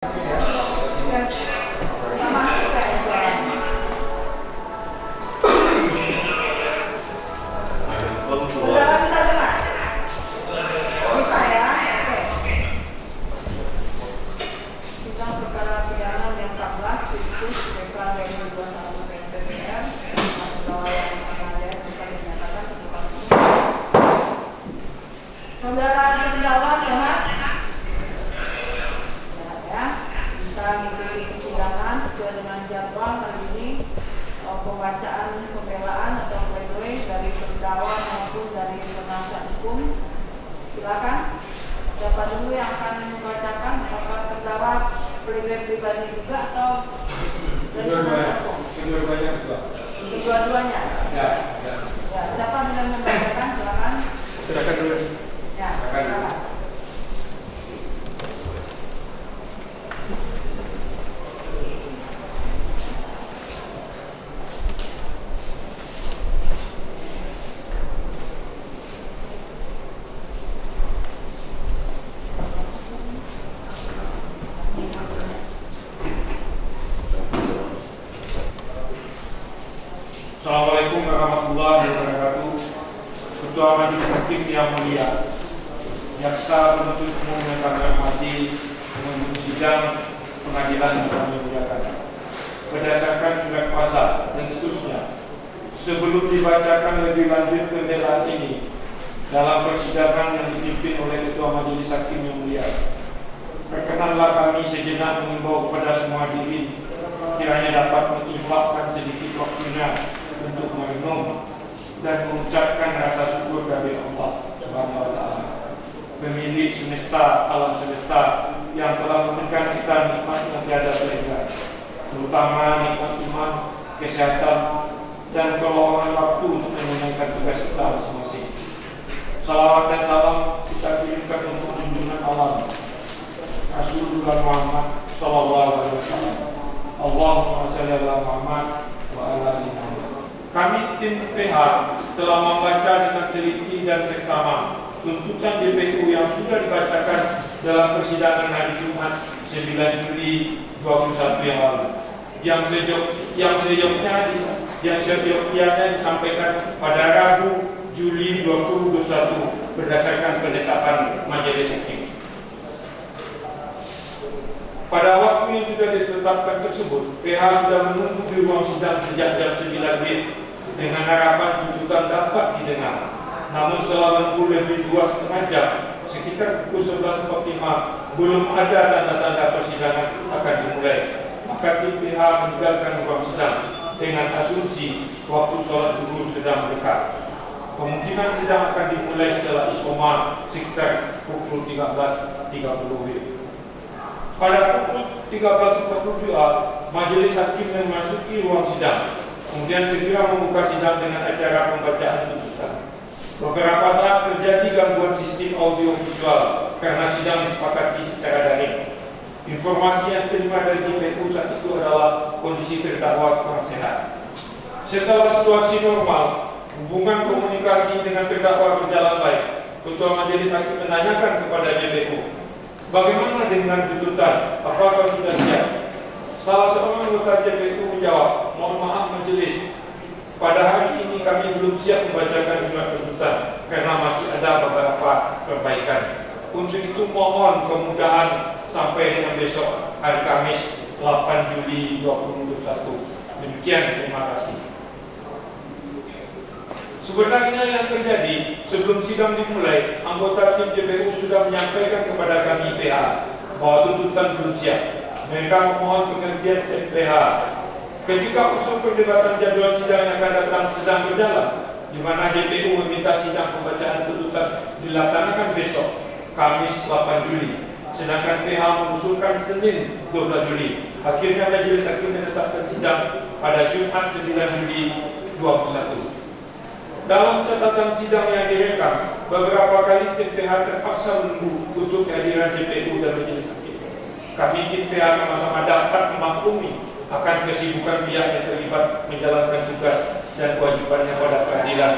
Saudara terdakwa ya, bisa mengikuti persidangan sesuai dengan jadwal hari ini. Pembacaan pembelaan atau pledoi dari terdakwa maupun dari penasihat hukum. Silakan. Siapa dulu yang akan membacakan? Apakah terdakwa pledoi pribadi juga atau kedua-duanya juga? Kedua-duanya. Ya. Ya, siapa yang membacakan? Silakan. Silakan dulu. Ya, silakan. Assalamualaikum warahmatullahi wabarakatuh. Ketua Majelis Hakim yang mulia, jaksa penuntut umum yang kami hormati, pengunjung sidang pengadilan yang kami muliakan. Berdasarkan surat kuasa dan seterusnya, sebelum dibacakan lebih lanjut pembelaan ini dalam persidangan yang dipimpin oleh Ketua Majelis Hakim yang mulia, perkenanlah kami sejenak mengimbau kepada semua diri kiranya dapat menginfakkan sedikit waktunya untuk merenung dan mengucapkan rasa syukur dari Allah Subhanahu wa Ta'ala, pemilik semesta, alam semesta, yang telah memberikan kita nikmat yang tiada tera, terutama nikmat iman, kesehatan, dan kelowongan waktu untuk menunaikan tugas kita masing-masing. Salawat dan salam kita kirimkan untuk junjungan alam Rasulullah Muhammad Sallallahu Alaihi Wasallam. Allahumma shalli ala Muhammad wa ala ali Muhammad. Kami tim PH telah membaca dengan teliti dan seksama tuntutan JPU yang sudah dibacakan dalam persidangan hari Jumat 9 Juli 2021 yang lalu, yang seyogyanya disampaikan pada Rabu Juli 2021 berdasarkan penetapan Majelis Hakim. Pada waktu yang sudah ditetapkan tersebut, PH sudah menunggu di ruang sidang sejak jam 9 WIB dengan harapan tuntutan dapat didengar. Namun setelah menunggu lebih 2,5 jam, sekitar pukul 11.45, belum ada tanda-tanda persidangan akan dimulai. Maka tim PH meninggalkan ruang sidang dengan asumsi waktu sholat zuhur sedang dekat. Kemungkinan sidang akan dimulai setelah isyoma sekitar pukul 13.30 WIB. Pada pukul 13.42, Majelis Hakim memasuki ruang sidang, kemudian segera membuka sidang dengan acara pembacaan tuntutan. Beberapa saat terjadi gangguan sistem audio visual karena sidang disepakati secara daring. Informasi yang diterima dari JPU saat itu adalah kondisi terdakwa kurang sehat. Setelah situasi normal, hubungan komunikasi dengan terdakwa berjalan baik. Ketua Majelis Hakim menanyakan kepada JPU, bagaimana dengan tuntutan? Apakah sudah siap? Salah seorang anggota JPU menjawab, mohon maaf majelis, pada hari ini kami belum siap membacakan surat tuntutan karena masih ada beberapa perbaikan. Untuk itu mohon kemudahan sampai dengan besok hari Kamis 8 Juli 2021. Demikian, terima kasih. Sebenarnya yang terjadi sebelum sidang dimulai, anggota tim JPU sudah menyampaikan kepada kami PH bahwa tuntutan belum siap. Mereka memohon pengertian tim PH. Ketika usul perdebatan jadwal sidang yang akan datang sedang berjalan, di mana JPU meminta sidang pembacaan tuntutan dilaksanakan besok, Kamis 8 Juli, sedangkan PH mengusulkan Senin 12 Juli. Akhirnya Majelis Hakim menetapkan sidang pada Jumat 9 Juli 2021. Dalam catatan sidang yang direkam, beberapa kali tim PH terpaksa menunggu untuk kehadiran JPU dan Majelis Hakim. Kami tim PH sama-sama dapat memaklumi akan kesibukan pihak yang terlibat menjalankan tugas dan kewajibannya pada peradilan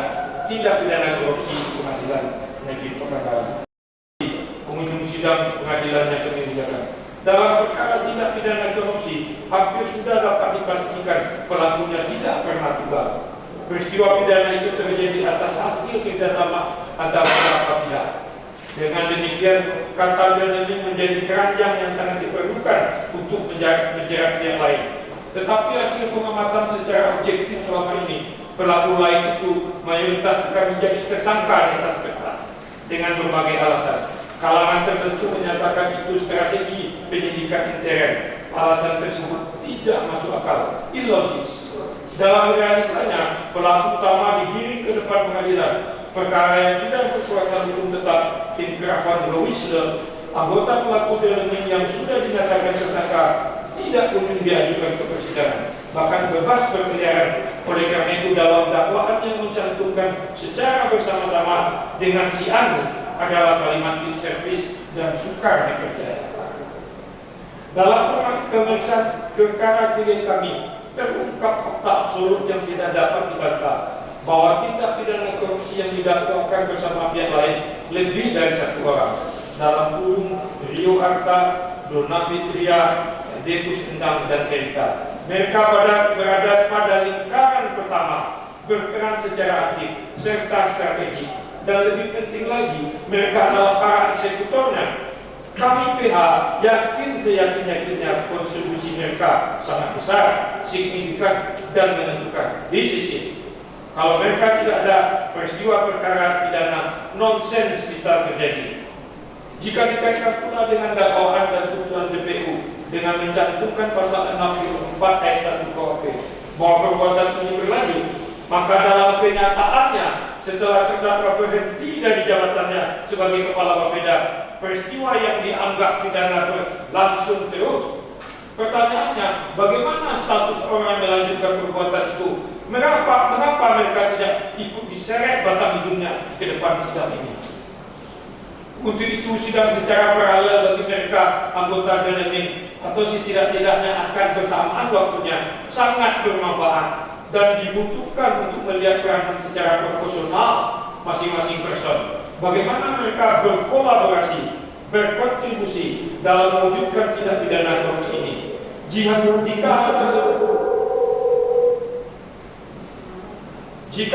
tindak pidana korupsi Pengadilan Negeri Pekanbaru. Pengunjung sidang pengadilan yang kami muliakan, dalam perkara tindak pidana korupsi hampir sudah dapat dipastikan pelakunya tidak pernah tunggal. Peristiwa pidana itu terjadi atas hasil kerjasama antara beberapa pihak. Dengan demikian, kata ini menjadi keranjang yang sangat diperlukan untuk menjerat pihak lain. Tetapi hasil pengamatan secara objektif selama ini, pelaku lain itu mayoritas akan menjadi tersangka di atas kertas dengan berbagai alasan. Kalangan tertentu menyatakan itu strategi penyidikan intern. Alasan tersebut tidak masuk akal, illogis. Dalam realitanya, pelaku utama digiring ke depan pengadilan. Perkara yang sudah berkuasa hukum tetap inkrafan Lowisle, anggota pelaku delemen yang sudah dinyatakan tersangka tidak kunjung diajukan ke persidangan, bahkan bebas berkeliaran. Oleh karena itu, dalam dakwaan yang mencantumkan secara bersama-sama dengan si Anu adalah kalimat lip service dan sukar dipercaya. Dalam pemeriksaan perkara klien kami, terungkap fakta absolut yang tidak dapat dibantah, bahwa tindak pidana korupsi yang didakwakan bersama pihak lain lebih dari satu orang. Dalam kurung Rio Harta, Dona Fitria, Dekus Endang, dan Erika. Mereka berada pada lingkaran pertama, berperan secara aktif serta strategik, dan lebih penting lagi, mereka adalah para eksekutornya. Kami PH yakin seyakin-yakinnya kontribusi mereka sangat besar, signifikan, dan menentukan. Di sisi, kalau mereka tidak ada, peristiwa perkara pidana nonsens bisa terjadi. Jika dikaitkan pula dengan dakwaan dan tuntutan JPU dengan mencantumkan pasal 64 ayat 1 KUHP bahwa perbuatan ini berlanjut, maka dalam kenyataannya setelah terdakwa berhenti dari jabatannya sebagai kepala Bapeda, peristiwa yang dianggap pidana berlangsung terus. Pertanyaannya, bagaimana status orang yang melanjutkan perbuatan itu? Mengapa mereka tidak ikut diseret batang hidungnya ke depan sidang ini? Untuk itu, sidang secara paralel bagi mereka anggota delemen atau setidak-tidaknya akan bersamaan waktunya sangat bermanfaat dan dibutuhkan untuk melihat peranan secara proporsional masing-masing person. Bagaimana mereka berkolaborasi, berkontribusi dalam mewujudkan tindak pidana korupsi ini. Jika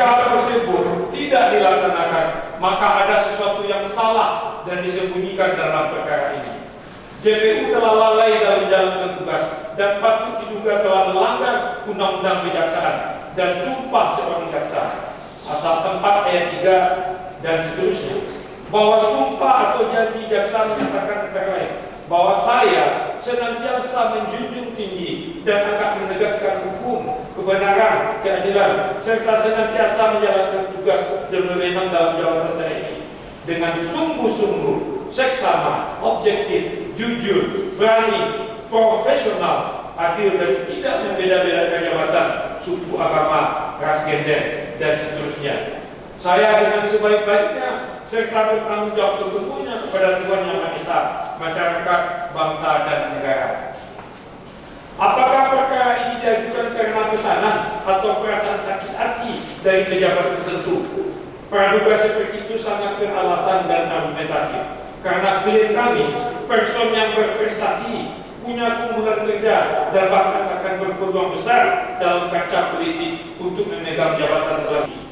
hal tersebut tidak dilaksanakan, maka ada sesuatu yang salah dan disembunyikan dalam perkara ini. JPU telah lalai dalam menjalankan tugas dan patut diduga telah melanggar Undang-Undang Kejaksaan dan Sumpah Seorang Jaksa pasal 4 ayat 3 dan seterusnya, bahwa sumpah atau janji jaksa menyatakan antara lain bahwa saya senantiasa menjunjung tinggi dan akan menegakkan hukum, kebenaran, keadilan, serta senantiasa menjalankan tugas dan wewenang dalam jabatan saya ini dengan sungguh-sungguh, seksama, objektif, jujur, berani, profesional, adil, dan tidak membeda-bedakan jabatan, suku, agama, ras, gender, dan seterusnya. Saya dengan sebaik-baiknya serta bertanggung jawab sepenuhnya kepada Tuhan Yang Maha Esa, masyarakat, bangsa, dan negara. Apakah perkara ini diajukan karena pesanan atau perasaan sakit hati dari pejabat tertentu? Praduga seperti itu sangat beralasan dan argumentatif. Karena klien kami, person yang berprestasi, punya kumpulan kerja, dan bahkan akan berpeluang besar dalam kancah politik untuk memegang jabatan selanjutnya.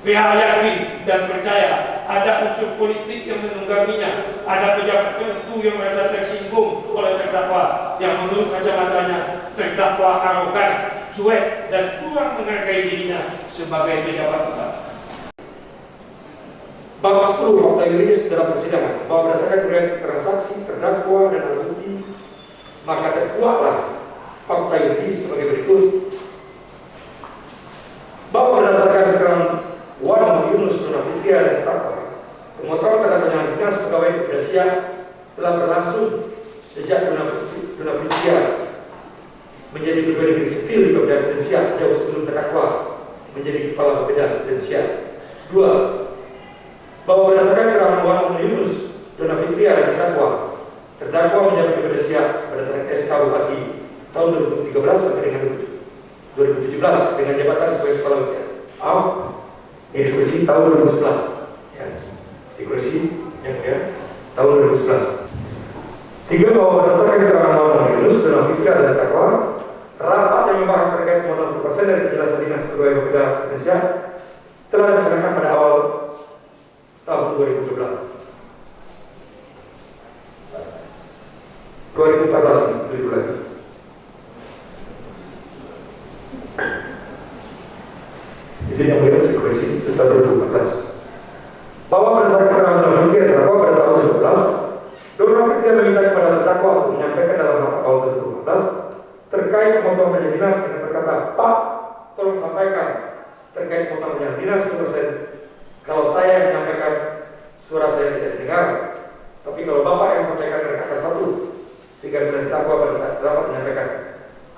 PH yakin dan percaya ada unsur politik yang menungganginya, ada pejabat tertentu yang merasa tersinggung oleh terdakwa yang menurut kacamatanya terdakwa arogan, cuek, dan kurang menghargai dirinya sebagai pejabat besar. Bab 10 fakta yuridis dalam persidangan bahwa berdasarkan keterangan saksi, terdakwa, dan alat bukti, maka terkuatlah fakta yuridis sebagai berikut. Bahwa berdasarkan keterangan Wan Yunus Dona Fitria dan terdakwa, pemotongan terhadap penyalaan dinas pegawai kepolisian telah berlangsung sejak Dona Fitria menjadi pegawai negeri sipil di Bapeda Densia jauh sebelum terdakwa menjadi kepala Bapeda Densia. 2. Bahwa berdasarkan keterangan Wan Yunus Dona Fitria dan terdakwa menjabat Bapeda Densia berdasarkan SK Bupati tahun 2013 sampai dengan 2017 dengan jabatan sebagai kepala Bapeda. Ini kursi tahun 2011, ya. Di kursi yang tahun 2011. 3. Bahwa berdasarkan keterangan Wan Yunus dan terdakwa, rapat yang membahas terkait pemotongan 1% dari penjelasan Dinas Pegawai Bapeda Indonesia telah dilaksanakan pada awal tahun 2012. 2014 lebih lagi. Izin yang mulia koreksi tentang 2014. Bahwa berdasarkan keterangan terlebih terdakwa pada tahun 2012, Donald Firtian meminta kepada terdakwa untuk menyampaikan dalam rapat tahun 2014 terkait pemotongan penjelasan dinas dengan berkata, Pak, tolong sampaikan terkait pemotongan penjelasan dinas 1%. Kalau saya yang menyampaikan, suara saya tidak didengar. Tapi kalau Bapak yang sampaikan mereka satu, sehingga terdakwa pada saat rapat menyampaikan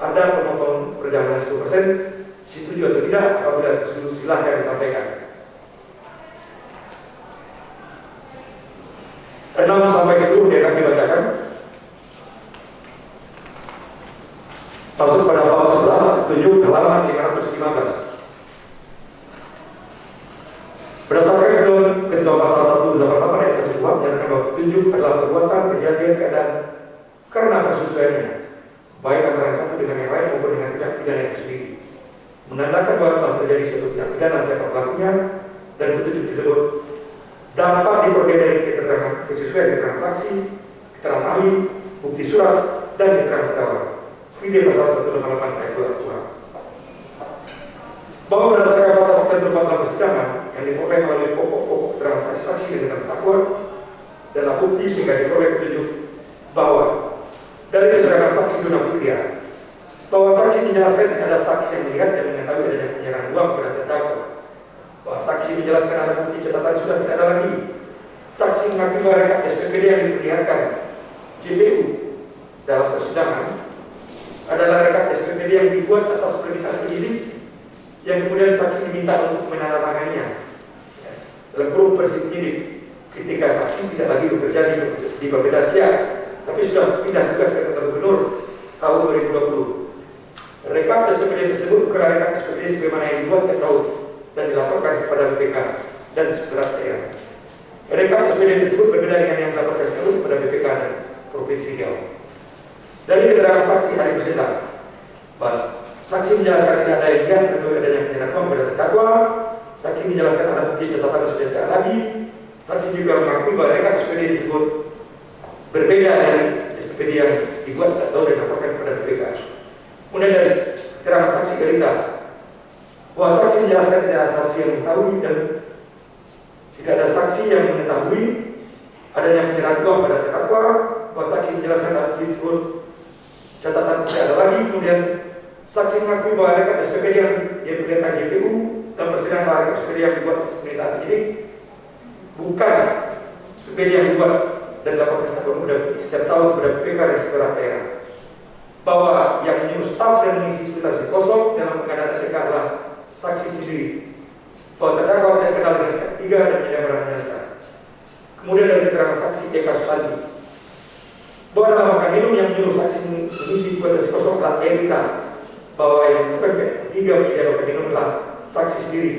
ada pemotongan perjalanan 10%, setuju atau tidak, apabila setuju silahkan disampaikan. 6 sampai 10 dia akan dibacakan. Masuk pada bab 11, tunjuk halaman 515. Berdasarkan ketentuan pasal 188 ayat 1 kuhap menyatakan bahwa petunjuk adalah perbuatan kejadian keadaan karena persesuaiannya, baik antara yang satu dengan yang lain maupun dengan tindak pidana itu sendiri, menandakan bahwa telah terjadi suatu tindak pidana siapa pelakunya, dan petunjuk tersebut dapat diperoleh dari keterangan kesesuaian keterangan saksi, keterangan ahli, bukti surat, dan keterangan terdakwa. Ini pasal 188 ayat 2 kuhap. Bahwa berdasarkan fakta-fakta yang terdapat dalam persidangan yang diperoleh melalui pokok-pokok keterangan saksi-saksi dengan terdakwa dalam bukti sehingga diperoleh petunjuk bahwa dari keterangan saksi Donald Firtian bahwa saksi menjelaskan tidak ada saksi yang melihat dan mengetahui adanya penyerahan uang kepada terdakwa, bahwa saksi menjelaskan ada bukti catatan sudah tidak ada lagi, saksi mengakui bahwa rekat SPPD yang diperlihatkan JPU dalam persidangan adalah rekat SPPD yang dibuat atas permintaan penyidik yang kemudian saksi diminta untuk menandatanganinya dalam kurung penyidik ketika saksi tidak lagi bekerja di Bapeda Siak, tapi sudah pindah tugas ke kantor gubernur tahun 2020. Rekap SPPD tersebut bukan rekap SPPD sebagaimana yang dibuat tiap tahun dan dilaporkan kepada BPK dan seberat daerah. Rekap SPPD tersebut berbeda dengan yang dilaporkan seluruh kepada BPK dan Provinsi Riau. Dari keterangan saksi hari bersedang, saksi menjelaskan tidak ada yang lihat atau adanya penyerahan uang kepada terdakwa. Saksi menjelaskan ada bukti catatan sudah tidak lagi. Saksi juga mengakui bahwa rekap SPPD tersebut berbeda dari SPPD yang dibuat atau dilaporkan kepada BPK. Kemudian dari keterangan saksi Gerita, bahwa saksi menjelaskan tidak ada saksi yang mengetahui dan tidak ada saksi yang mengetahui adanya penyerahan uang pada terdakwa. Bahwa saksi menjelaskan ada bukti tersebut catatan tidak ada lagi. Kemudian saksi mengakui bahwa rekap SPPD yang diperlihatkan JPU dan persidangan bahwa rekap SPPD yang dibuat permintaan penyidik bukan SPPD yang dibuat dan dilaporkan setiap tahun kepada BPK dan seberat daerah. Bahwa yang menyuruh staf dan mengisi sekretaris kosong dalam pengadaan SPK adalah saksi sendiri. Bahwa terdakwa tidak kenal dengan ketiga dan tidak barang jasa. Kemudian dari keterangan saksi Eka Susandi, bahwa dalam makan minum yang menyuruh saksi mengisi sekretaris kosong adalah Erika. Bahwa yang menentukan ketiga menyediakan makan minum adalah saksi sendiri.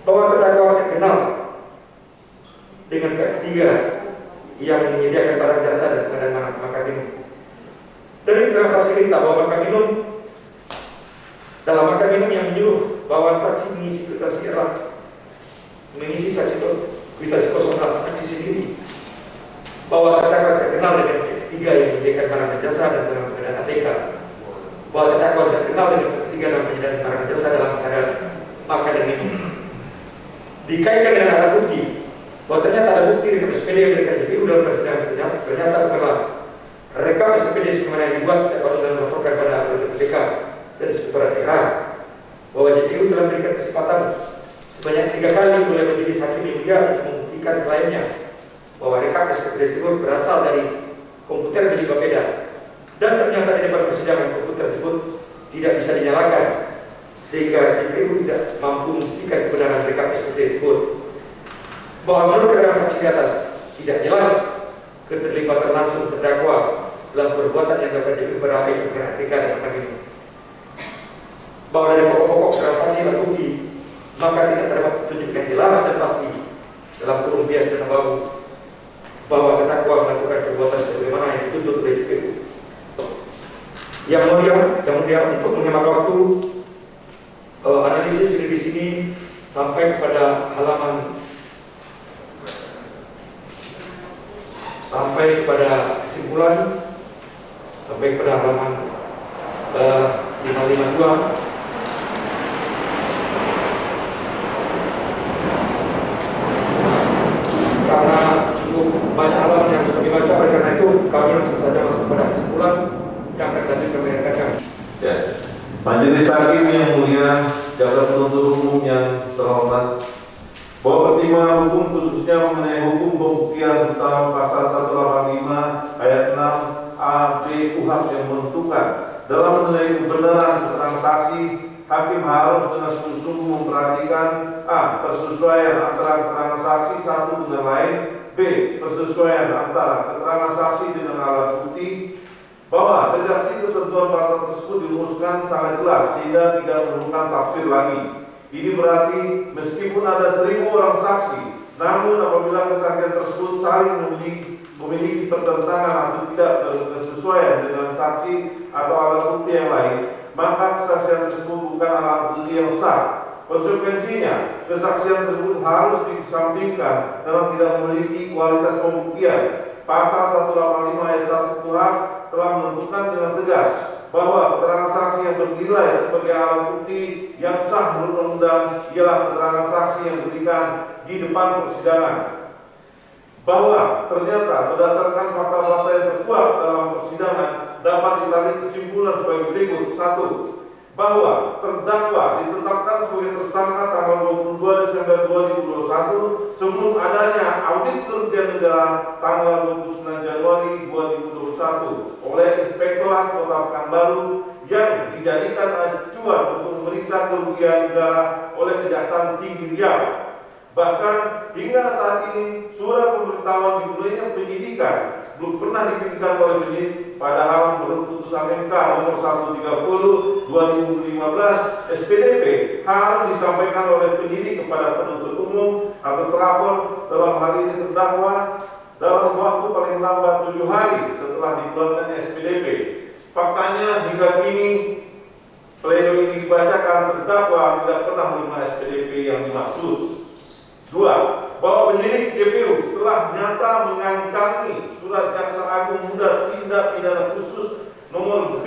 Bahwa terdakwa tidak kenal dengan ketiga yang menyediakan barang jasa dan pengadaan makan minum. Dari keterangan saksi Rita bahwa makan minum dalam makan minum yang menyuruh bahwa saksi mengisi kwitansi adalah mengisi saksi kwitansi kosong adalah saksi sendiri. Bahwa terdakwa tidak kenal dengan ketiga yang menyediakan barang jasa dan pengadaan ATK. Bahwa terdakwa tidak kenal dengan ketiga dalam penyediaan barang jasa dalam keadaan makan dan minum. Dikaitkan dengan alat bukti bahwa ternyata ada bukti rekap SPPD yang diberikan JPU dalam persidangan ternyata bukanlah rekap SPPD sebagaimana yang dibuat setiap tahun dan dilaporkan pada anggota BPK dan inspektorat daerah. Bahwa JPU telah memberikan kesempatan sebanyak 3 kali oleh majelis hakim yang mulia untuk membuktikan klaimnya bahwa rekap SPPD tersebut berasal dari komputer milik Bapeda, dan ternyata di depan persidangan komputer tersebut tidak bisa dinyalakan sehingga JPU tidak mampu membuktikan kebenaran rekap SPPD tersebut. Bahwa menurut keterangan saksi di atas tidak jelas keterlibatan langsung terdakwa dalam perbuatan yang dapat diperberai ATK dan makan minum. Bahwa dari pokok-pokok keterangan saksi dan bukti maka tidak terdapat petunjuk yang jelas dan pasti dalam kurung bias dan abu bahwa terdakwa melakukan perbuatan sebagaimana yang dituntut oleh JPU. Yang mulia untuk menghemat waktu, analisis di sini sampai kepada kesimpulan sampai kepada halaman 552. Karena cukup banyak halaman yang sudah dibaca, oleh karena itu kami langsung saja masuk pada kesimpulan yang akan lanjut kami rekan. Ya, Majelis Hakim yang mulia, jaksa penuntut umum yang terhormat, bahwa pertimbangan hukum khususnya mengenai hukum pembuktian utama pasal 185 ayat 6 A B KUHP yang menentukan dalam menilai kebenaran keterangan saksi, hakim harus dengan sungguh-sungguh memperhatikan a. persesuaian antara keterangan saksi satu dengan lain, b. persesuaian antara keterangan saksi dengan alat bukti, bahwa redaksi ketentuan pasal tersebut dirumuskan sangat jelas sehingga tidak memerlukan tafsir lagi. Ini berarti meskipun ada 1000 orang saksi, namun apabila kesaksian tersebut saling memiliki pertentangan atau tidak berkesesuaian dengan saksi atau alat bukti yang lain, maka kesaksian tersebut bukan alat bukti yang sah. Konsekuensinya, kesaksian tersebut harus dikesampingkan karena tidak memiliki kualitas pembuktian. Pasal 185 ayat 1 KUHP telah menentukan dengan tegas bahwa keterangan saksi yang bernilai sebagai alat bukti yang sah menurut undang ialah keterangan saksi yang diberikan di depan persidangan. Bahwa ternyata berdasarkan fakta-fakta yang terkuat dalam persidangan dapat ditarik kesimpulan sebagai berikut. 1. Bahwa terdakwa ditetapkan sebagai tersangka tanggal 22 Desember 2021 sebelum adanya audit kerugian negara tanggal 29 Januari 2021 oleh Inspektorat Kota Pekanbaru yang dijadikan acuan untuk memeriksa kerugian negara oleh Kejaksaan Tinggi Riau. Bahkan hingga saat ini surat pemberitahuan dimulainya penyidikan belum pernah diberikan oleh penyidik, padahal menurut putusan MK nomor 130 2015 SPDP harus disampaikan oleh penyidik kepada penuntut umum atau terlapor, dalam hal ini terdakwa, dalam waktu paling lambat 7 hari setelah dikeluarkan SPDP. Faktanya hingga kini pledoi ini dibacakan, terdakwa tidak pernah menerima SPDP yang dimaksud. 2. Bahwa penyidik JPU telah nyata mengangkangi surat Jaksa Agung Muda Tindak Pidana Khusus nomor B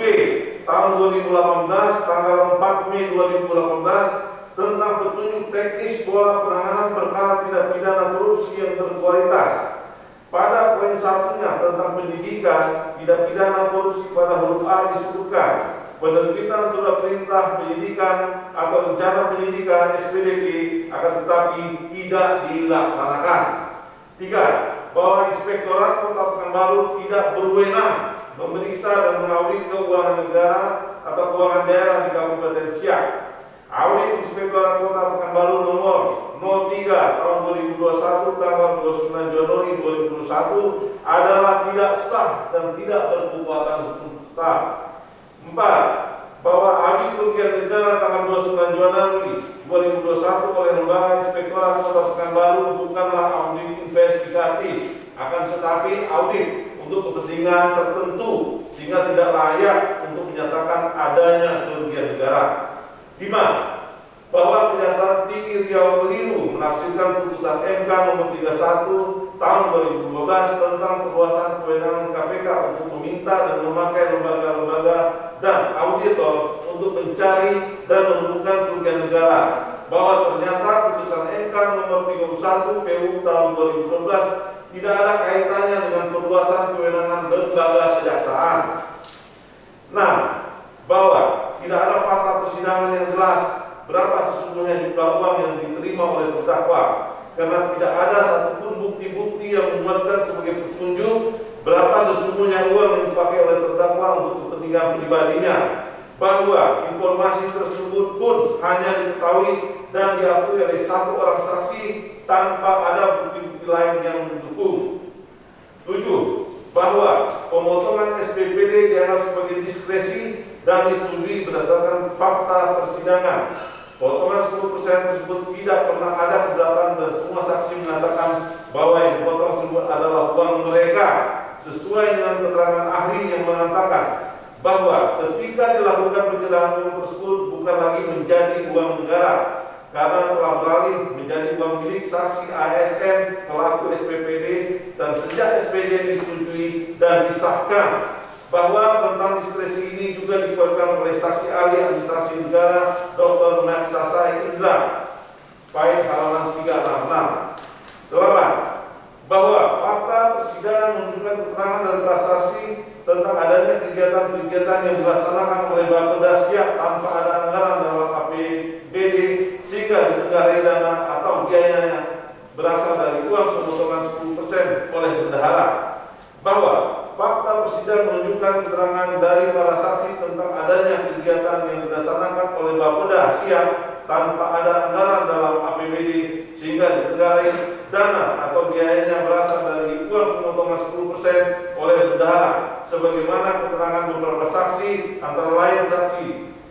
tahun 2018 tanggal 4 Mei 2018 tentang petunjuk teknis pola penanganan perkara tindak pidana korupsi yang berkualitas. Pada poin satunya tentang penyidikan tindak pidana korupsi pada huruf A disebutkan penerbitan surat perintah penyidikan atau rencana penyidikan SPDP akan tetapi tidak dilaksanakan. 3. Bahwa Inspektorat Kota Pekanbaru tidak berwenang memeriksa dan mengaudit keuangan negara atau keuangan daerah di Kabupaten Siak. Audit Inspektorat Kota Pekanbaru nomor 03 tahun 2021 tanggal 29 Januari 2021 adalah tidak sah dan tidak berkekuatan hukum tetap. 4. Bahwa audit kerugian negara tanggal 29 Januari 2021 oleh Lembaga Inspektorat Kota Pekanbaru bukanlah audit investigatif, akan tetapi audit untuk kepentingan tertentu sehingga tidak layak untuk menyatakan adanya kerugian negara. 5. Bahwa Kejaksaan Tinggi Riau keliru menafsirkan putusan MK nomor 31 tahun 2012 tentang perluasan kewenangan KPK untuk meminta dan memakai lembaga-lembaga dan auditor untuk mencari dan menemukan kerugian negara. Bahwa ternyata putusan MK nomor 31 PU tahun 2012 tidak ada kaitannya dengan perluasan kewenangan lembaga kejaksaan. 6. Bahwa tidak ada fakta persidangan yang jelas berapa sesungguhnya jumlah uang yang diterima oleh terdakwa, karena tidak ada satupun bukti-bukti yang menguatkan sebagai petunjuk berapa sesungguhnya uang yang dipakai oleh terdakwa untuk kepentingan pribadinya. Bahwa informasi tersebut pun hanya diketahui dan diakui oleh satu orang saksi tanpa ada bukti-bukti lain yang mendukung. 7. Bahwa pemotongan SPPD dianggap sebagai diskresi dan disetujui berdasarkan fakta persidangan. Potongan 10% tersebut tidak pernah ada keberatan dan semua saksi mengatakan bahwa yang dipotong tersebut adalah uang mereka, sesuai dengan keterangan ahli yang mengatakan bahwa ketika dilakukan penyerahan uang tersebut bukan lagi menjadi uang negara karena telah beralih menjadi uang milik saksi ASN pelaku SPPD, dan sejak SPD disetujui dan disahkan bahwa tentang diskresi ini juga dikuatkan oleh saksi ahli administrasi negara Dr. Maksasai Indra, Pahit halaman 366. Selamat. Bahwa fakta persidangan menunjukkan keterangan dari para saksi tentang adanya kegiatan-kegiatan yang dilaksanakan oleh Bapeda Siak tanpa ada anggaran dalam APBD sehingga ditenggarai dana atau biayanya berasal dari uang pemotongan 10% oleh bendahara. Bahwa fakta persidangan menunjukkan keterangan dari para saksi tentang adanya kegiatan yang dilaksanakan oleh Bapeda Siak tanpa ada anggaran dalam APBD sehingga ditenggarai dana atau biayanya berasal dari uang pemotongan 10% oleh bendahara, sebagaimana keterangan beberapa saksi antara lain saksi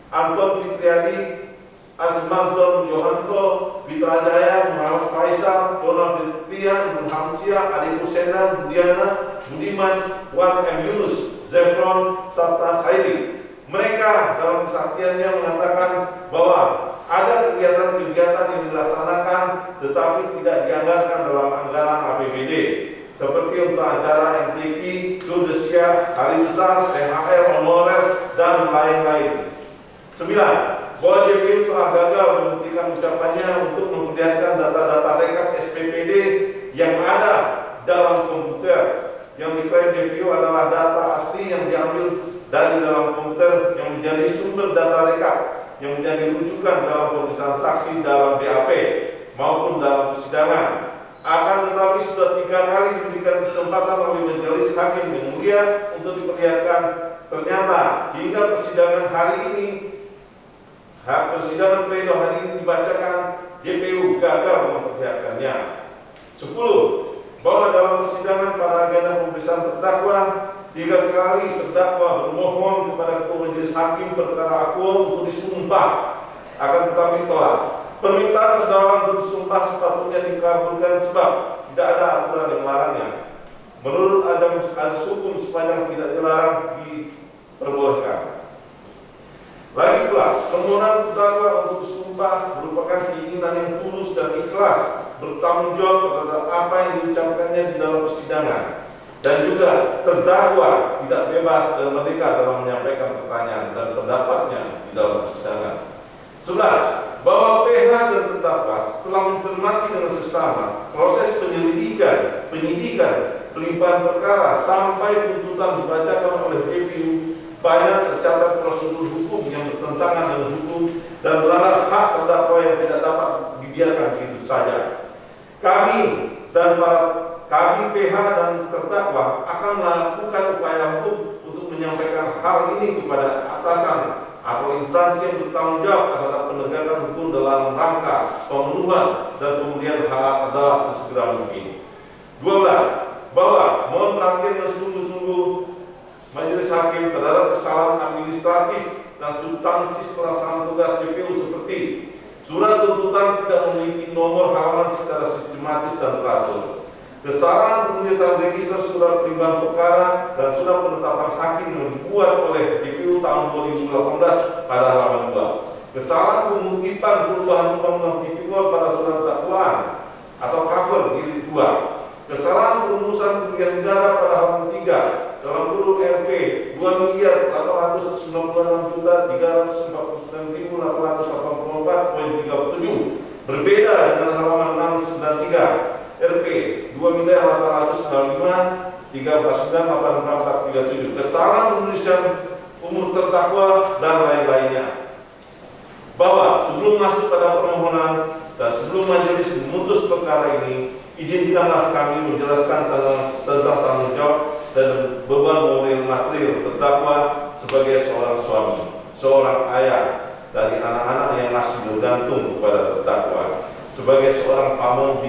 Anton Fitriadi, Azmarzon Yohanto, Fitra Jaya, Muhammad Faisal, Donald Fitrian, Muhamsia, Adi Husena, Budiana, Budiman, Wan M. Yunus, Zefron, serta Saidi. Mereka dalam kesaksiannya mengatakan bahwa ada kegiatan-kegiatan yang dilaksanakan tetapi tidak dianggarkan dalam anggaran APBD, seperti untuk acara MTQ, Judisia, Hari Besar, THR, honorer, dan lain-lain. 9. Bahwa JPU telah gagal membuktikan ucapannya untuk memperlihatkan data-data rekap SPPD yang ada dalam komputer, yang diklaim JPU adalah data asli yang diambil dari dalam komputer yang menjadi sumber data rekap yang menjadi rujukan dalam pemeriksaan saksi dalam BAP maupun dalam persidangan. Akan tetapi sudah 3 kali diberikan kesempatan oleh Majelis Hakim yang Mulia untuk diperlihatkan. Ternyata hingga persidangan hari ini, persidangan pleno hari ini dibacakan, JPU gagal memperlihatkannya. 10. Bahwa dalam persidangan pada agenda pemeriksaan terdakwa 3 kali terdakwa bermohon kepada Ketua Majelis Hakim perkara akuo untuk disumpah, akan tetapi tolak. Permintaan terdakwa untuk disumpah sepatutnya dikabulkan sebab tidak ada aturan yang melarangnya. Menurut azas hukum sepanjang tidak dilarang diperbolehkan. Lagi pula, permohonan terdakwa untuk disumpah merupakan keinginan yang tulus dan ikhlas bertanggung jawab terhadap apa yang diucapkannya di dalam persidangan. Dan juga terdakwa tidak bebas dan merdeka dalam menyampaikan pertanyaan dan pendapatnya di dalam persidangan. 11. Bahwa PH dan terdakwa setelah mencermati dengan seksama proses penyelidikan, penyidikan, pelimpahan perkara sampai tuntutan dibacakan oleh JPU, banyak tercatat prosedur hukum yang bertentangan dengan hukum dan melanggar hak terdakwa yang tidak dapat dibiarkan begitu saja. Kami PH dan terdakwa akan melakukan upaya hukum untuk menyampaikan hal ini kepada atasan atau instansi yang bertanggung jawab terhadap penegakan hukum dalam rangka pemenuhan dan pemulihan hak adalah sesegera mungkin. 12. Bahwa mohon perhatian yang sungguh-sungguh Majelis Hakim terhadap kesalahan administratif dan substansi pelaksanaan tugas JPU seperti surat tuntutan tidak memiliki nomor halaman secara sistematis dan teratur, kesalahan penulisan register surat pelimpahan perkara dan surat penetapan hakim yang dibuat oleh JPU tahun 2018 pada halaman 2, kesalahan pengutipan perubahan undang-undang tipikor pada surat dakwaan atau cover jilid 2, kesalahan perumusan kerugian negara pada halaman 3 dalam kurung RP 2.896.349.884.37 berbeda dengan halaman 693 RP 2.895.349.844.37, kesalahan penulisan umur terdakwa dan lain-lainnya. Bahwa sebelum masuk pada permohonan dan sebelum majelis memutus perkara ini, izinkanlah kami menjelaskan tentang tanggung jawab dan beban moral material terdakwa sebagai seorang suami, seorang ayah dari anak-anak yang masih bergantung kepada terdakwa, sebagai seorang pamong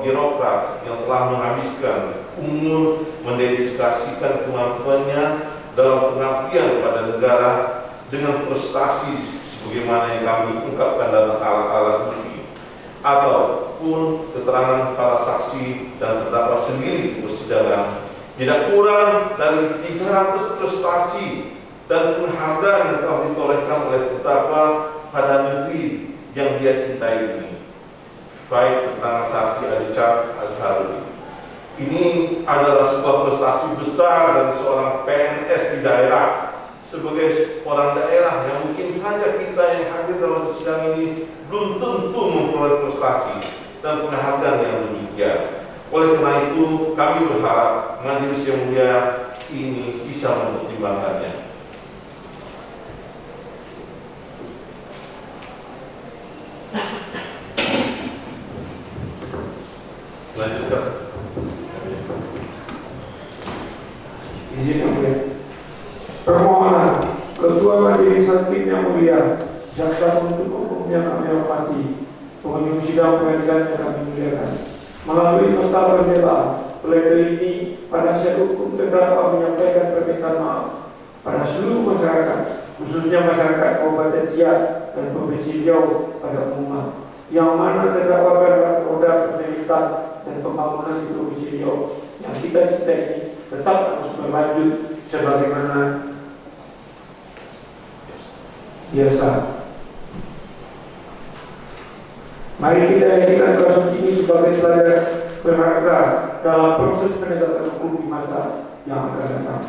birokrat yang telah menghabiskan umur mendedikasikan kemampuannya dalam pengabdian pada negara dengan prestasi sebagaimana yang kami ungkapkan dalam alat-alat bukti ataupun keterangan para saksi dan terdakwa sendiri di persidangan, tidak kurang dari 300 prestasi dan penghargaan yang telah ditorehkan oleh terdakwa pada negeri yang dia cintai ini. Baik tentang saksi Richard Azharudi. Ini adalah sebuah prestasi besar dari seorang PNS di daerah. Sebagai orang daerah yang mungkin saja kita yang hadir dalam persidangan ini belum tentu memperoleh prestasi dan penghargaan yang demikian. Oleh karena itu, kami berharap Majelis yang Mulia ini bisa mempertimbangkannya. Lanjutkan. Izin yang mulia. Permohonan Ketua Majelis Hakim yang Mulia, jaksa penuntut umum yang kami hormati, pengunjung sidang pengadilan yang kami muliakan, melalui nota pembela pledoi ini pada penasihat hukum terdakwa menyampaikan permintaan maaf pada seluruh masyarakat, khususnya masyarakat Kabupaten Siak dan Provinsi Riau pada umumnya, yang mana terdakwa pada roda pemerintahan dan pembangunan di Provinsi Riau yang cita-cita ini tetap harus berlanjut sebagaimana biasa. Mari kita jadikan kasus ini sebagai pelajaran berharga dalam proses penegakan hukum di masa yang akan datang.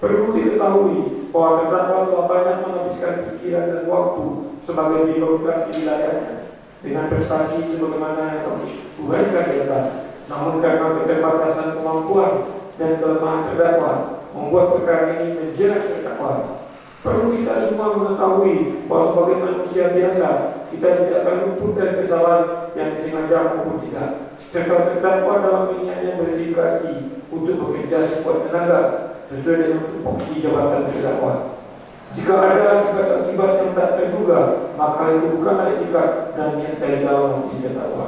Perlu diketahui bahwa terdakwa telah banyak menghabiskan pikiran dan waktu sebagai birokrat di wilayahnya dengan prestasi sebagaimana yang kami uraikan di atas. Namun karena keterbatasan kemampuan dan kelemahan terdakwa membuat perkara ini menjerat terdakwa. Perlu kita semua mengetahui bahwa sebagai manusia biasa kita tidak akan luput dari kesalahan yang disengaja maupun tidak. Serta terdakwa dalam niatnya berdedikasi untuk bekerja sekuat tenaga sesuai dengan tupoksi jabatan terdakwa. Jika ada akibat-akibat yang tak terduga, maka itu bukanlah etikat dan niat dari dalam hati terdakwa.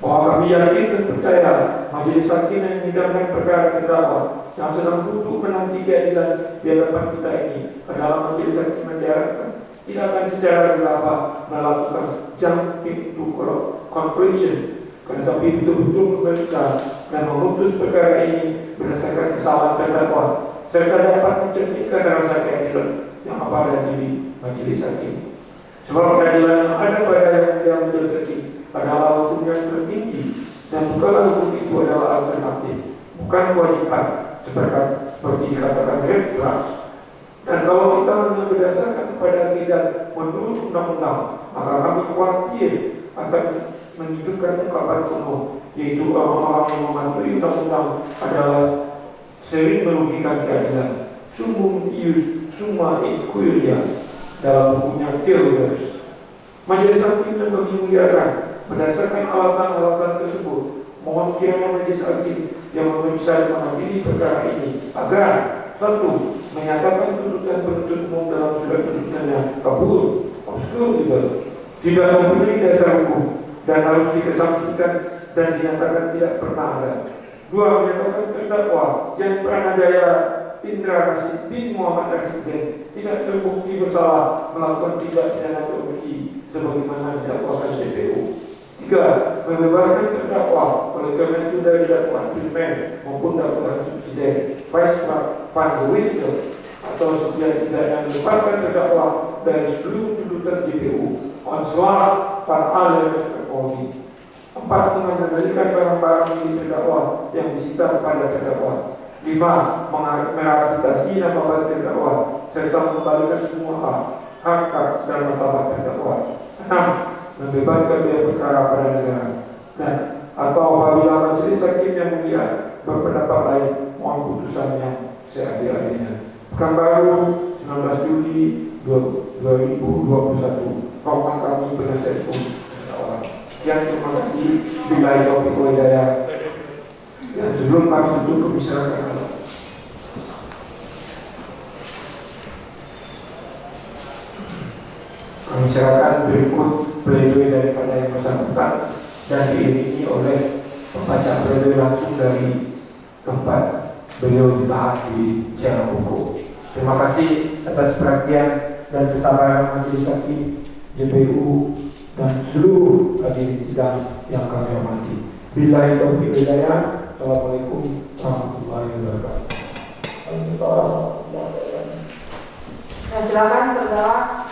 Bahwa kami yakin dan percaya majelis hakim yang menyidangkan perkara terdakwa yang sedang duduk menanti keadilan di hadapan kita ini adalah majelis hakim yang diharapkan tidak akan secara gegabah melakukan jumping to conclusion, tetapi betul-betul memeriksa dan memutus perkara ini berdasarkan kesalahan terdakwa serta dapat mencerminkan rasa keadilan yang pada diri majelis hakim. Sebab keadilan yang ada pada yang majelis hakim adalah hukum yang tertinggi dan bukanlah hukum itu adalah alternatif, bukan kewajiban seperti dikatakan refraks. Dan kalau kita hanya berdasarkan kepada akidah menurut undang-undang, maka kami khawatir akan menunjukkan ungkapan penuh, yaitu orang-orang yang mematuhi undang-undang adalah sering merugikan keadilan. Summum ius summa inquiria dalam bukunya Theodorus. Majelis hakim yang kami muliakan, berdasarkan alasan-alasan tersebut, mohon kiranya majelis hakim yang memeriksa dan mengadili perkara ini agar satu, menyatakan tuntutan penuntut umum dalam surat tuntutannya kabul, obskur, tidak mempunyai dasar hukum dan harus dikesampingkan dan dinyatakan tidak pernah ada. Dua, menyatakan terdakwa yang Pranajaya Indra Rashid bin Muhammad Rashid tidak terbukti bersalah melakukan tindak pidana korupsi sebagaimana didakwakan JPU. Tiga, membebaskan terdakwa oleh karena itu dari dakwaan primer maupun dakwaan subsidiar Vice Van de Wisdom atau setidak-tidaknya melepaskan terdakwa dari seluruh tuntutan JPU onslaught Van Allen Polri. Empat, mengendalikan barang-barang milik terdakwa yang disita kepada terdakwa. Lima, merehabilitasi nama baik terdakwa serta mengembalikan semua hak dan martabat terdakwa. Enam, membebaskan biaya perkara pada negara. Dan atau apabila majelis hakim yang mulia berpendapat lain, mohon putusannya seadil-adilnya. Pekanbaru 19 Juli 2021. Roman kami penasihat hukum terdakwa. Yang terima kasih. Billahi taufiq wal hidayah. Dan sebelum kami tutup pembicaraan, kami serahkan berikut pledoi daripada yang bersangkutan dan diiringi oleh pembaca pledoi langsung dari tempat beliau ditahan di Jalan Hukum. Terima kasih atas perhatian dan kesabaran majelis hakim, JPU dan seluruh hadirin sidang yang kami hormati. Billahi taufiq wal hidayah. Assalamualaikum warahmatullahi wabarakatuh. Ya, silakan saudara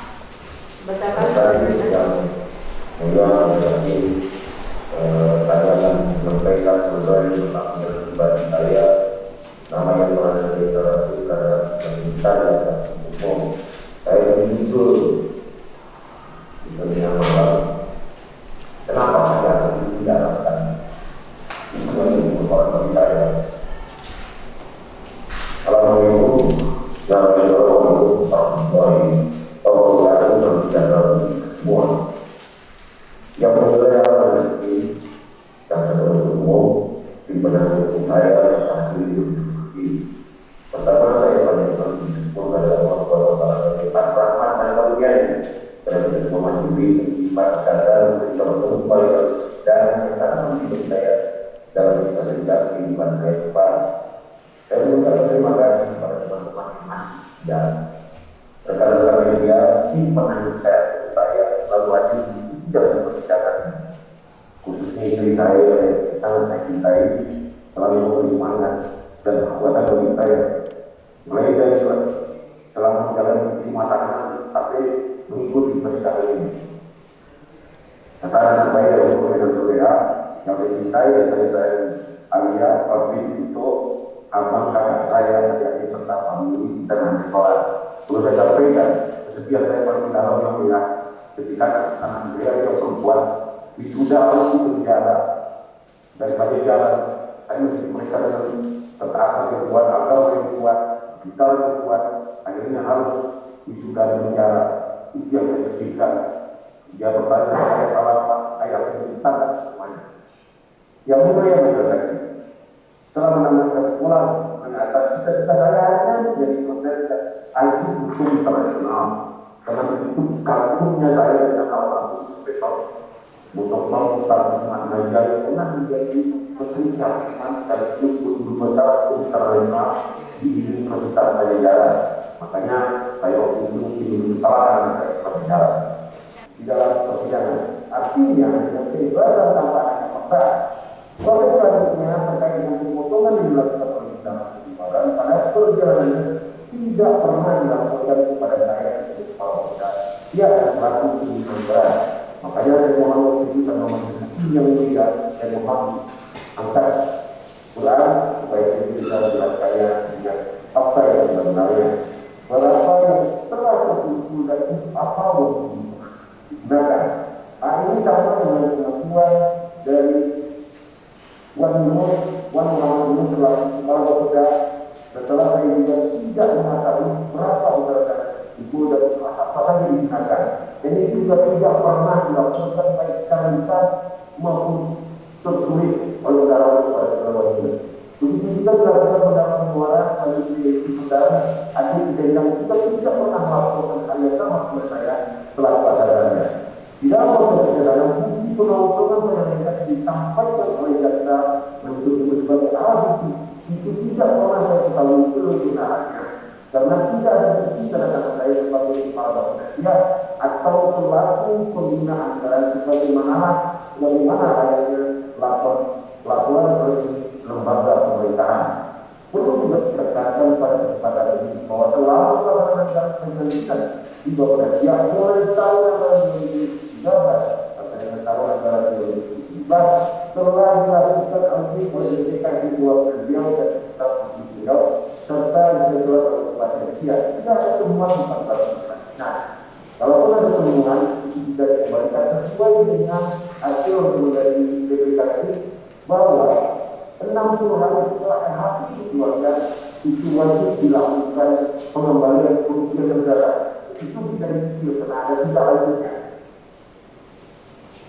bacakan. Saya akan menyampaikan sesuai tentang pribadi saya, nama yang berada di deklarasi karena pemerintah dan hukum. Saya muncul di dunia malam. Kenapa saya harus didalamkan? Itu yang merupakan bagi saya. Assalamualaikum warahmatullahi wabarakatuh. Semua yang bergerak rezeki dan seluruh umum di penasihat saya setelah ini. Pertama saya banyak bersyukur kepada Allah SWT atas rahmat dan karunia-Nya dan semua masjid ibadah sadar mencontoh upaya dan kesalahan hidup saya dalam sisa-sisa kehidupan saya depan. Saya mengucapkan terima kasih kepada teman-teman masjid dan rekan-rekan media di penasihat saya lalu wajib tidak memperbincangkan, khususnya istri saya yang sangat saya cintai, selalu memberi semangat dan kekuatan bagi saya, mulai dari selama menjalani lima tahunan sampai mengikuti persidangan ini. Sekarang saya dan saudara yang saya cintai dan saya sayang, Alia, Alvin, Tito, abang kakak saya, adik-adik serta famili dan anak sekolah. Perlu saya sampaikan, kesedihan saya paling dalam yang mulia ketika anak saya yang perempuan wisuda harus di penjara dari Pajajaran. Saya mesti mereka dengan ketaatan yang kuat, agama yang kuat, kita yang kuat, akhirnya harus wisuda di penjara. Itu yang saya sedihkan. Dia bertanya, saya salah apa? Ayah kita semuanya. Yang mulia yang berkata, setelah menangkan sekolah mengatas cita-cita saya hanya menjadi dosen IT hukum internasional. Karena begitu kagumnya saya dengan Allah besok butuh tentang Usman Hajar pernah menjadi menteri kehakiman sekaligus guru besar internasional di Universitas Pajajaran. Makanya saya waktu itu ingin kalangan saya Pajajaran di dalam persidangan. Artinya dengan kebebasan tanpa ada paksa. Proses selanjutnya terkait dengan pemotongan yang dilakukan oleh bidang pertimbangan pada perjalanannya tidak pernah dilaporkan kepada saya sebagai kepala bidang. Dia akan selaku pimpinan berat. Makanya saya mohon waktu itu sama majelis yang mulia, saya mohon angkat Quran supaya saya bisa menjelaskannya dengan apa yang sebenarnya, berapa yang telah terkumpul dan apa yang digunakan. Ini sama dengan pengakuan dari Wan Muhammad selaku kepala Bapeda. Setelah saya juga tidak mengetahui berapa besar itu dan apa saja digunakan. Ini juga tidak pernah dilakukan baik secara lisan maupun tertulis oleh dalam kepada saudara ini. Begitu juga dilakukan pada pengeluaran bagi di saudara adik yang kita tidak pernah melakukan hal yang sama kepada saya setelah pacarannya. Di dalam proses perjalanan bukti pengawasan yang disampaikan oleh jaksa menuntut umum sebagai alat bukti itu tidak pernah saya ketahui kegunaannya karena tidak ada bukti tanda saya sebagai kepala Bapeda atau selaku pengguna anggaran sebagaimana layaknya laporan resmi lembaga pemerintahan. Perlu juga ditekankan pada kesempatan ini bahwa selama pelaksanaan penyelidikan di Bapeda mulai tahun jabat dengan tahun anggaran 2017 telah dilakukan audit oleh BPK di dua beliau dan staf beliau serta disesuaikan oleh kepada dia. Tidak ada temuan di pasal. Nah, kalau ada temuan itu tidak dikembalikan sesuai dengan hasil dari BPK ini bahwa 60 hari setelah LHP dikeluarkan itu wajib dilakukan pengembalian kerugian negara. Itu bisa dicicil karena ada tidak lanjutnya.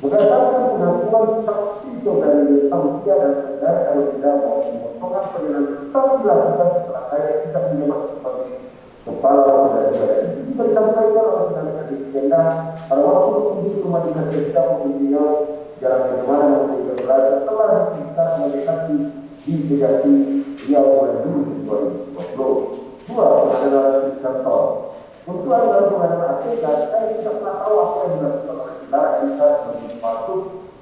Berdasarkan pengakuan saksi saudari Samsia dan saudara kalau tidak mau pemotongan perjalanan tetap dilakukan setelah saya tidak menyemak sebagai kepala Bapeda. Itu juga disampaikan oleh saudara di Jenda pada waktu kunjung ke rumah dinas Jenda Pembina Jalan Kedemana nomor 13 setelah diperiksa sebagai saksi di Kejati Riau pada Juli 2020. Dua pengadilan Iskandar. Untuk adalah pengadilan APK, saya tidak pernah tahu apa yang dilakukan oleh saudara Elisa sebagai masuk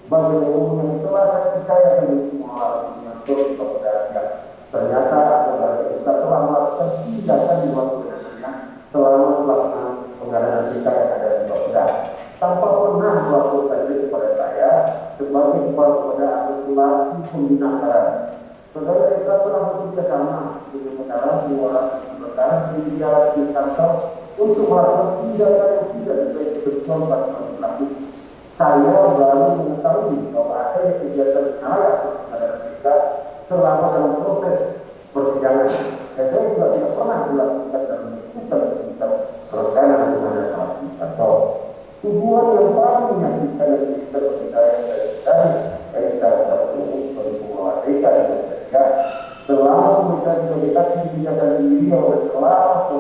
bagi umum yang telah saya percaya dengan mengalami dengan Bapeda. Ternyata saudara Elisa telah melakukan tindakan di waktu yang selama pembinaan. Saudara kita telah bekerja sama dengan negara luar, negara di jalan di kantor untuk melakukan tindakan yang tidak sesuai ketentuan pasal berlaku. Saya baru mengetahui bahwa ada kegiatan alat kepada kita selama dalam proses persidangan. Dan saya juga tidak pernah dilakukan dan melakukan kita perkanan kepada atau tujuan yang paling menyakitkan yang kita percaya dari cara berpengawasan dan selama kita sebagai saksi kebijakan diri oleh selama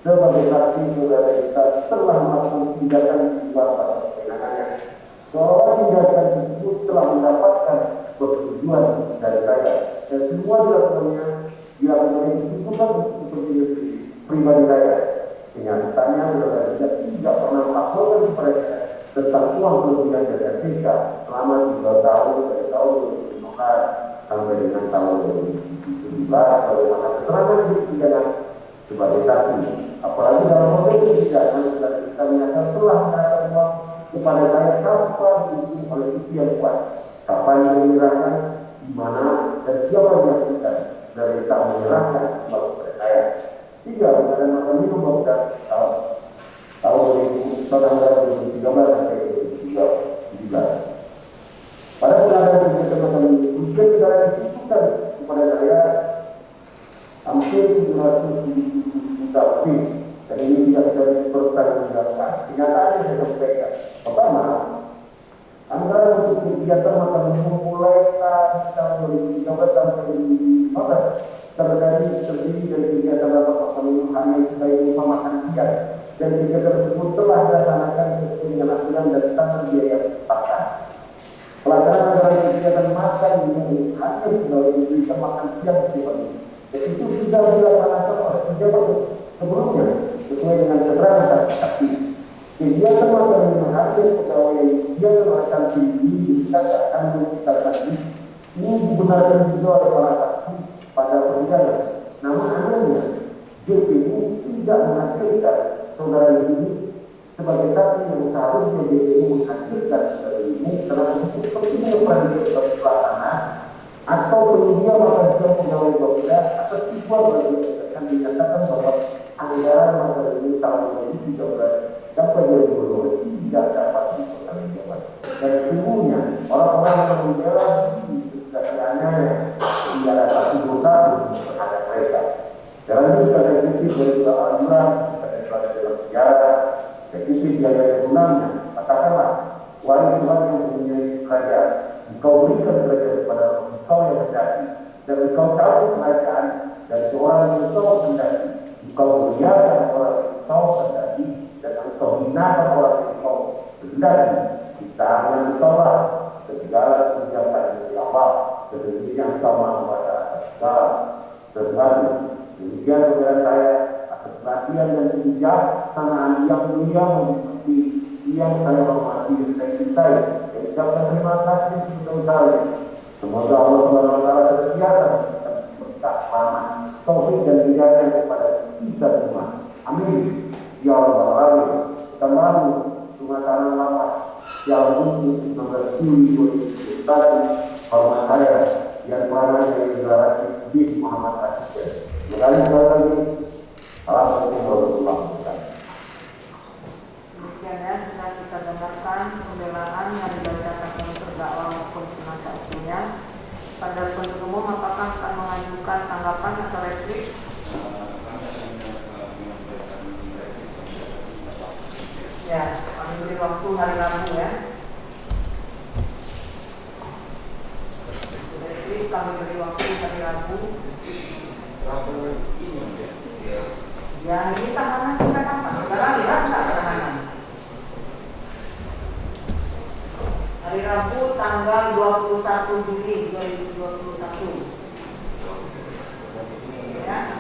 sebagai saksi saudara kita telah melakukan tindakan di luar batas kewenangannya. Seolah tindakan tersebut telah mendapatkan persetujuan dari saya dan semua dilakukannya dibutuhkan untuk kepentingan pribadi saya. Kenyataannya saudara kita tidak pernah melaporkan kepada saya tentang uang kelebihan dari APK selama 3 tahun dari tahun 2015 sampai dengan tahun 2017 bagaimana keterangan di persidangan sebagai saksi. Apalagi dalam proses persidangan saudara kita menyatakan telah menyerahkan uang kepada saya kapan didukung oleh bukti yang kuat, kapan menyerahkan, di mana dan siapa yang menyaksikan. Dari kita menyerahkan uang kepada saya. 3. Pada masa minum bahwa tahun 2013 sampai 2017. Pada pengadaan kegiatan ini, ujian negara ditutupkan kepada saya hampir 700 juta lebih, dan ini tidak bisa dipertanggungjawabkan. Kenyataannya saya sampaikan. Pertama, anggaran untuk kegiatan masa minum mulai tahun 2013 sampai 2015 terdiri dari kegiatan rapat masa minum hanya sebagai upah makan siang, dan kegiatan tersebut telah dilaksanakan sesuai dengan aturan dan standar biaya yang ditetapkan. Pelaksanaan anggaran kegiatan makan minum hanya sebagai kegiatan makan siang seperti dan itu sudah dilaksanakan oleh pejabat sebelumnya sesuai dengan keterangan saksi. Kegiatan makan minum hanya pegawai yang disediakan oleh saksi ini akan menceritakan ini dibenarkan juga oleh para saksi pada persidangan. Namun anehnya JPU tidak menghadirkan saudara ini sebagai saksi yang seharusnya JPU menghadirkan saudara ini karena untuk pentingnya peradilan pelaksana atau penyedia makan siang pegawai dokter atau siswa bagi akan dinyatakan bahwa anggaran makan ini tahun 2013 sampai 2020 tidak dapat dipertanggungjawabkan. Dan sesungguhnya orang-orang yang membela keadaannya tidak ada satu dosa terhadap mereka. Dalam ini kita kritisi dari soal ajuran, daripada dalam sejarah, kritisi biaya sebenarnya. Katakanlah, wahai Tuhan yang mempunyai kerajaan, Engkau berikan kerajaan kepada Engkau yang hendaki, dan Engkau tahu kerajaan dari seorang yang Engkau hendaki. Engkau muliakan orang yang Engkau hendaki, dan Engkau hinakan orang yang Engkau hendaki. Di tangan Engkau lah segala kebijakan dari Allah, sesungguhnya yang Engkau maha kuasa segala sesuatu. Demikian saudara saya atas perhatian dan kebijaksanaan yang mulia seperti yang saya hormati dan saya cintai. Saya ucapkan terima kasih kepada saya. Semoga Allah SWT senantiasa berkah, rahmat, taufik dan hidayah kepada kita semua. Amin. Ya Rabbal Alamin. Kita mahu Sumatera lapas yang untuk 19 Juli 2021 hormat saya yang mana dari generasi di Muhammad Rasid. Sekali lagi, Assalamualaikum warahmatullahi wabarakatuh. Demikian ya, sudah kita dengarkan pembelaan yang dibacakan oleh terdakwa maupun penasihat hukumnya. Pada penuntut umum, apakah akan mengajukan tanggapan atau replik? Ya, kami beri waktu hari Rabu ya. Replik kami beri waktu hari Rabu. Ya, ini tahanan sampai kapan? Sekarang lihat nggak tahanan? Hari Rabu tanggal 21 Juli 2021. Ya.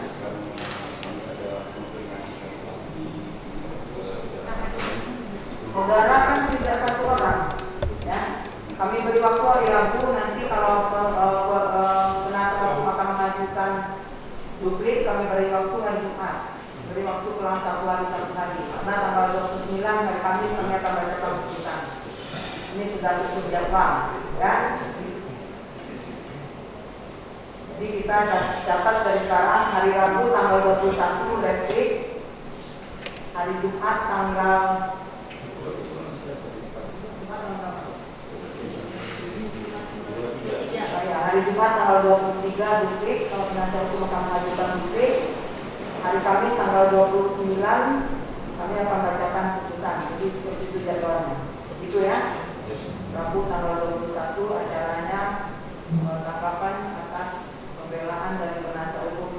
Saudara kan tidak satu orang, ya. Kami beri waktu hari Rabu. Nanti kalau penasihat hukum akan mengajukan duplik, kami beri waktu hari Jumat. Beri waktu kurang 1 hari 1 hari. Karena tanggal 29 hari Kamis kami akan bacakan putusan. Ini sudah cukup jadwal, ya. Jadi kita catat dari sekarang hari Rabu tanggal 21 replik, hari Jumat tanggal hari Jumat tanggal 23 duplik, kalau penasihat hukum akan mengajukan duplik. Hari Kamis tanggal 29 kami akan bacakan putusan. Jadi seperti itu jadwalnya. Itu ya. Rabu tanggal 21 acaranya tanggapan atas pembelaan dari penasihat hukum